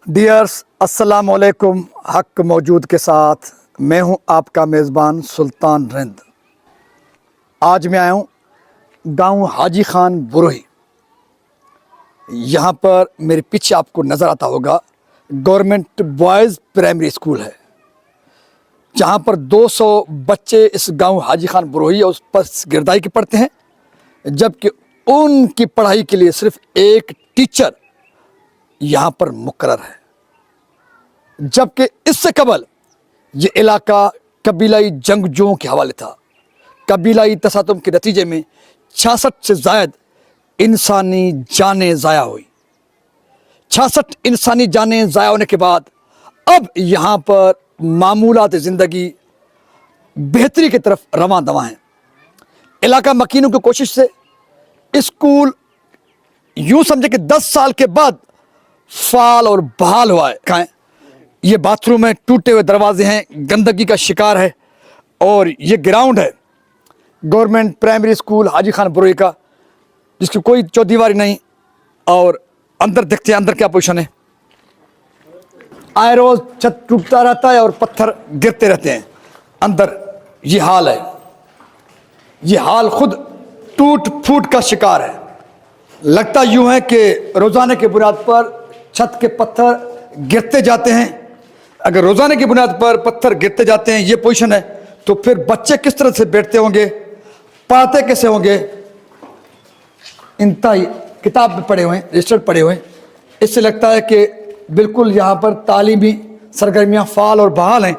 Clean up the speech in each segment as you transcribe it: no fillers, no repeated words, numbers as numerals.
Dears अस्सलाम वालेकुम। हक मौजूद के साथ मैं हूं आपका मेज़बान सुल्तान रिंद। आज मैं आया हूं गांव हाजी खान बुरोही। यहां पर मेरे पीछे आपको नज़र आता होगा गवर्नमेंट बॉयज़ प्राइमरी स्कूल है, जहां पर 200 बच्चे इस गांव हाजी खान बुरोही और उस पर गिरदाई के पढ़ते हैं, जबकि उनकी पढ़ाई के लिए सिर्फ एक टीचर यहाँ पर मुकर्रर है। जबकि इससे कबल ये इलाका कबीलाई जंगजुओं के हवाले था। कबीलाई तसातुम के नतीजे में 66 से ज़ायद इंसानी जानें ज़ाया हुई। 66 इंसानी जानें ज़ाया होने के बाद अब यहाँ पर मामूलात ज़िंदगी बेहतरी की तरफ रवां दवा हैं। इलाका मकीनों की कोशिश से स्कूल यूँ समझे कि 10 साल के बाद फाल और बहाल हुआ है। कहाँ ये बाथरूम है, टूटे हुए दरवाजे हैं, गंदगी का शिकार है। और ये ग्राउंड है गवर्नमेंट प्राइमरी स्कूल हाजी खान बुरोही का, जिसकी कोई चौदीवारी नहीं। और अंदर देखते हैं अंदर क्या पोजीशन है। आए रोज छत टूटता रहता है और पत्थर गिरते रहते हैं। अंदर ये हाल है। ये हाल खुद टूट फूट का शिकार है। लगता यूं है कि रोज़ाने की बुनियाद पर छत के पत्थर गिरते जाते हैं। अगर रोज़ाने की बुनियाद पर पत्थर गिरते जाते हैं, ये पोजीशन है, तो फिर बच्चे किस तरह से बैठते होंगे, पढ़ते कैसे होंगे। इंतहाई किताब में पढ़े हुए हैं, रजिस्टर्ड पढ़े हुए हैं। इससे लगता है कि बिल्कुल यहाँ पर तालीमी सरगर्मियाँ फाल और बहाल हैं,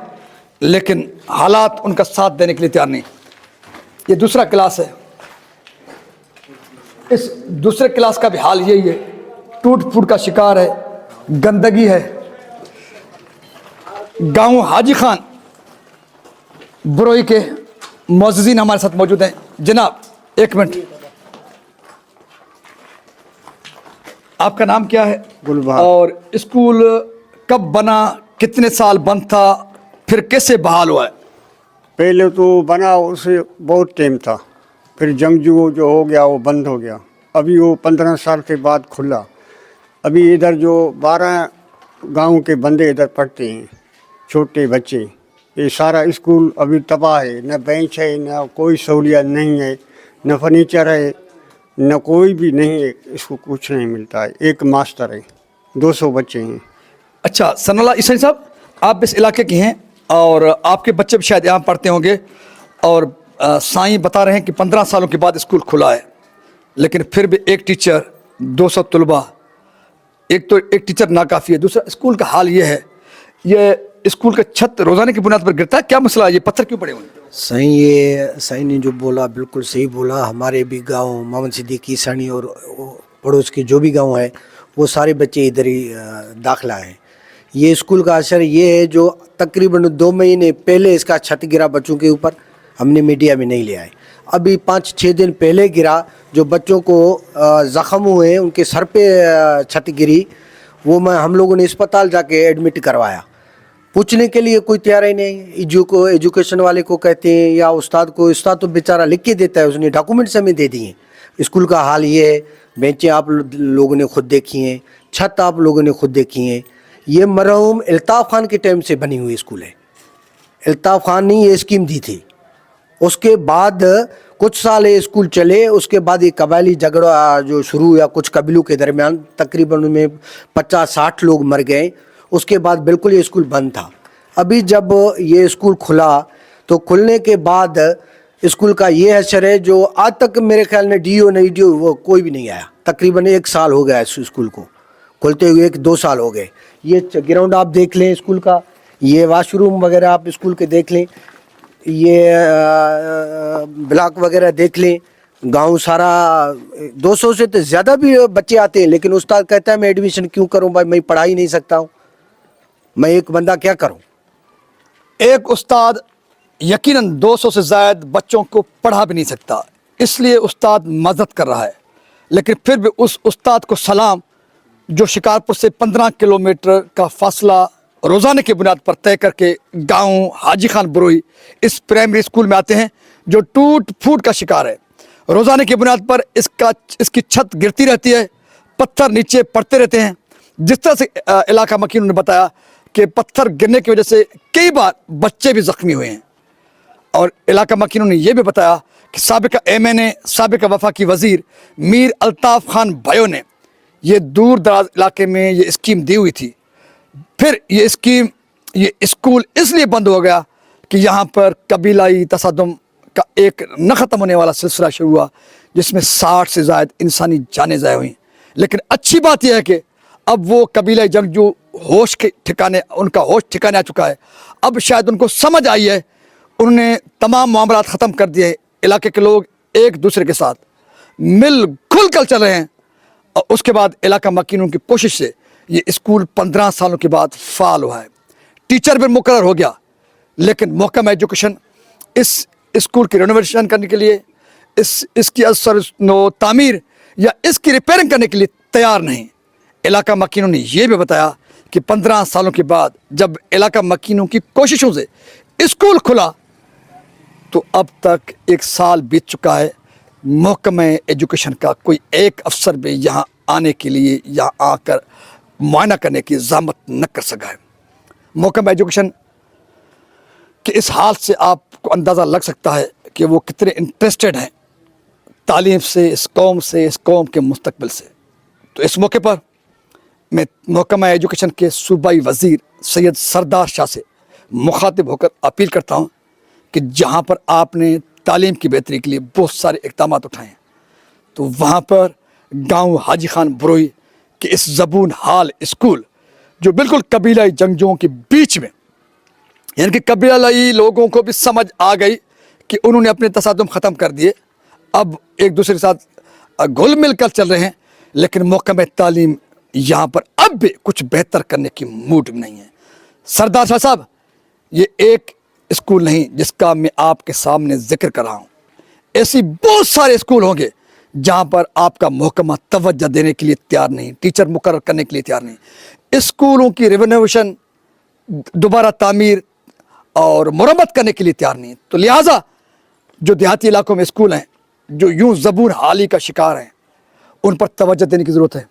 लेकिन हालात उनका साथ देने के लिए तैयार नहीं। ये दूसरा क्लास है। इस दूसरे क्लास का भी हाल यही है, टूट फूट का शिकार है, गंदगी है। गांव हाजी खान बुरोही के मौजूदीन हमारे साथ मौजूद हैं। जनाब एक मिनट, आपका नाम क्या है? गुलबहार। और स्कूल कब बना, कितने साल बंद था, फिर कैसे बहाल हुआ है? पहले तो बना उसे बहुत टाइम था, फिर जंगजू जो हो गया वो बंद हो गया। अभी वो 15 साल के बाद खुला। अभी इधर जो 12 गांव के बंदे इधर पढ़ते हैं, छोटे बच्चे। ये सारा स्कूल अभी तबाह है। न बेंच है, न कोई सहूलियत नहीं है, न फर्नीचर है, न कोई भी नहीं है। इसको कुछ नहीं मिलता है। एक मास्टर है, 200 बच्चे हैं। अच्छा सनाउल्लाह ईसाई साहब, आप इस इलाके के हैं और आपके बच्चे भी शायद यहाँ पढ़ते होंगे। और साईं बता रहे हैं कि 15 सालों के बाद स्कूल खुला है, लेकिन फिर भी एक टीचर 200 तलबा, एक तो एक टीचर नाकाफ़ी है। दूसरा स्कूल का हाल ये है, ये स्कूल का छत रोज़ाने की बुनियाद पर गिरता है। क्या मसला है, ये पत्थर क्यों पड़े हुए हैं? सही, ये सही ने जो बोला बिल्कुल सही बोला। हमारे भी गांव मोहम्मद सिद्दीकी सनी और पड़ोस के जो भी गांव है, वो सारे बच्चे इधर ही दाखिला हैं। ये स्कूल का असर ये है, जो तकरीबन 2 महीने पहले इसका छत गिरा बच्चों के ऊपर, हमने मीडिया में नहीं ले आए। अभी 5-6 दिन पहले गिरा, जो बच्चों को ज़ख्म हुए, उनके सर पे छत गिरी। वो हम लोगों ने अस्पताल जाके एडमिट करवाया। पूछने के लिए कोई तैयार ही नहीं। एजुकेशन वाले को कहते हैं या उस्ताद को, उस्ताद तो बेचारा लिख के देता है, उसने डॉक्यूमेंट्स हमें दे दिए। स्कूल का हाल ये है। बेंचें आप लोगों ने खुद देखी हैं, छत आप लोगों ने खुद देखी हैं। ये मरहूम अल्ताफ़ खान के टाइम से बनी हुई स्कूल है। अल्ताफ़ खान ने ये स्कीम दी थी। उसके बाद कुछ साल ये स्कूल चले। उसके बाद ये कबायली झगड़ा जो शुरू हुआ कुछ कबीलों के दरमियान, तकरीबन उनमें 50-60 लोग मर गए। उसके बाद बिल्कुल ये स्कूल बंद था। अभी जब ये स्कूल खुला, तो खुलने के बाद स्कूल का ये असर है, जो आज तक मेरे ख्याल में डीओ नहीं डीओ वो कोई भी नहीं आया। तकरीबन 1 साल हो गया इस स्कूल को खुलते हुए, 1-2 साल हो गए। ये ग्राउंड आप देख लें स्कूल का, ये वॉशरूम वगैरह आप स्कूल के देख लें, ये ब्लॉक वगैरह देख लें। गांव सारा 200 से तो ज़्यादा भी बच्चे आते हैं, लेकिन उस्ताद कहता है मैं एडमिशन क्यों करूं भाई, मैं पढ़ा ही नहीं सकता हूं, मैं एक बंदा क्या करूं। एक उस्ताद यकीनन 200 से ज़ायद बच्चों को पढ़ा भी नहीं सकता, इसलिए उस्ताद मदद कर रहा है। लेकिन फिर भी उस उस्ताद को सलाम, जो शिकारपुर से 15 किलोमीटर का फासला रोज़ाने की बुनियाद पर तय करके गांव हाजी खान बुरोही इस प्राइमरी स्कूल में आते हैं, जो टूट फूट का शिकार है। रोज़ाने की बुनियाद पर इसकी छत गिरती रहती है, पत्थर नीचे पड़ते रहते हैं। जिस तरह से इलाका मकीनों ने बताया कि पत्थर गिरने की वजह से कई बार बच्चे भी ज़ख्मी हुए हैं। और इलाका मकीनों ने यह भी बताया कि साबिका MNA साबिका वफाकी वज़ीर मीर अल्ताफ़ खान भयो ने ये दूर दराज इलाके में ये स्कीम दी हुई थी। फिर ये स्कूल इसलिए बंद हो गया कि यहाँ पर कबीलाई तसादुम का एक न ख़त्म होने वाला सिलसिला शुरू हुआ, जिसमें 60 से ज़ायद इंसानी जानें ज़ाया हुई। लेकिन अच्छी बात यह है कि अब वो कबीलाई जंगजू उनका होश ठिकाने आ चुका है। अब शायद उनको समझ आई है, उन्होंने तमाम मामलात ख़त्म कर दिए। इलाके के लोग एक दूसरे के साथ मिल खुल कर चल रहे हैं। और उसके बाद इलाका मकीनों की कोशिश से ये स्कूल 15 सालों के बाद फ़ाल हुआ है। टीचर भी मुकर्रर हो गया, लेकिन महकमा एजुकेशन इस स्कूल की रेनोवेशन करने के लिए, इसकी असर तामीर या इसकी रिपेयरिंग करने के लिए तैयार नहीं। इलाका मकीनों ने यह भी बताया कि 15 सालों के बाद जब इलाका मकीनों की कोशिशों से स्कूल खुला तो अब तक 1 साल बीत चुका है। महकमा एजुकेशन का कोई एक अफसर भी यहाँ आने के लिए, यहाँ आकर मुआयना करने की ज़हमत न कर सका है। महकमा एजुकेशन के इस हाल से आपको अंदाज़ा लग सकता है कि वो कितने इंटरेस्टेड हैं तालीम से, इस कौम के मुस्तकबिल से। तो इस मौके पर मैं महकमा एजुकेशन के सूबाई वज़ीर सैयद सरदार शाह से मुखातिब होकर अपील करता हूँ कि जहाँ पर आपने तालीम की बेहतरी के लिए बहुत सारे इक़दाम उठाए हैं, तो वहाँ पर गांव हाजी खान बरोही के इस ज़बून हाल स्कूल जो बिल्कुल कबीलाई जंगजुओं के बीच में, यानी कि कबीलाई लोगों को भी समझ आ गई कि उन्होंने अपने तसादुम ख़त्म कर दिए, अब एक दूसरे के साथ घुल मिल कर चल रहे हैं। लेकिन महकमा तालीम यहाँ पर अब भी कुछ बेहतर करने की मूड में नहीं है। सरदार शाह साहब, ये एक स्कूल नहीं जिसका मैं आपके सामने जिक्र कर रहा हूँ, ऐसी बहुत सारे स्कूल होंगे जहाँ पर आपका महकमा तवज्जो देने के लिए तैयार नहीं, टीचर मुकर्रर करने के लिए तैयार नहीं, स्कूलों की रेनोवेशन, दोबारा तामीर और मुरम्मत करने के लिए तैयार नहीं। तो लिहाजा जो देहाती इलाकों में स्कूल हैं जो यूं ज़बून हाली का शिकार हैं, उन पर तवज्जो देने की ज़रूरत है।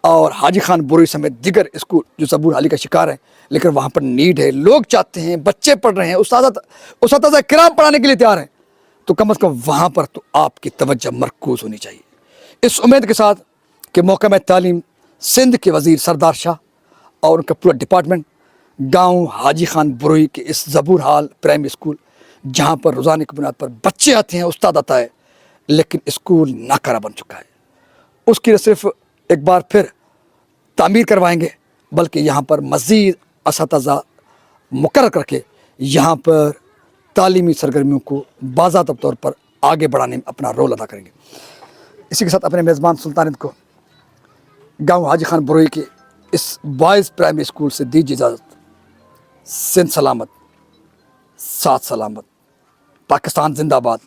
और हाजी खान बरोही समेत दिगर स्कूल जो ज़बून हाली का शिकार हैं, लेकिन वहाँ पर नीड है, लोग चाहते हैं, बच्चे पढ़ रहे हैं, उस्ताद किराम पढ़ाने के लिए तैयार हैं, तो कम अज़ कम वहाँ पर तो आपकी तवज्जो मरकूज़ होनी चाहिए। इस उम्मीद के साथ कि महकमा तालीम सिंध के वज़ीर सरदार शाह और उनका पूरा डिपार्टमेंट गांव हाजी खान बरोही के इस ज़बून हाल प्राइमरी स्कूल, जहाँ पर रोज़ाना की बुनियाद पर बच्चे आते हैं, उस्ताद आता है, लेकिन स्कूल नाकारा बन चुका है, उसकी न सिर्फ एक बार फिर तामीर करवाएंगे, बल्कि यहाँ पर मज़ीद असातिज़ा मुकर्रर करके यहाँ पर तालीमी सरगर्मियों को बाज़ाब्ता तौर पर आगे बढ़ाने में अपना रोल अदा करेंगे। इसी के साथ अपने मेज़बान सुल्तानियत को गांव हाजी खान बरोही के इस बॉयज़ प्राइमरी स्कूल से दीजिए इजाज़त। सिंध सलामत, साथ सलामत, पाकिस्तान जिंदाबाद,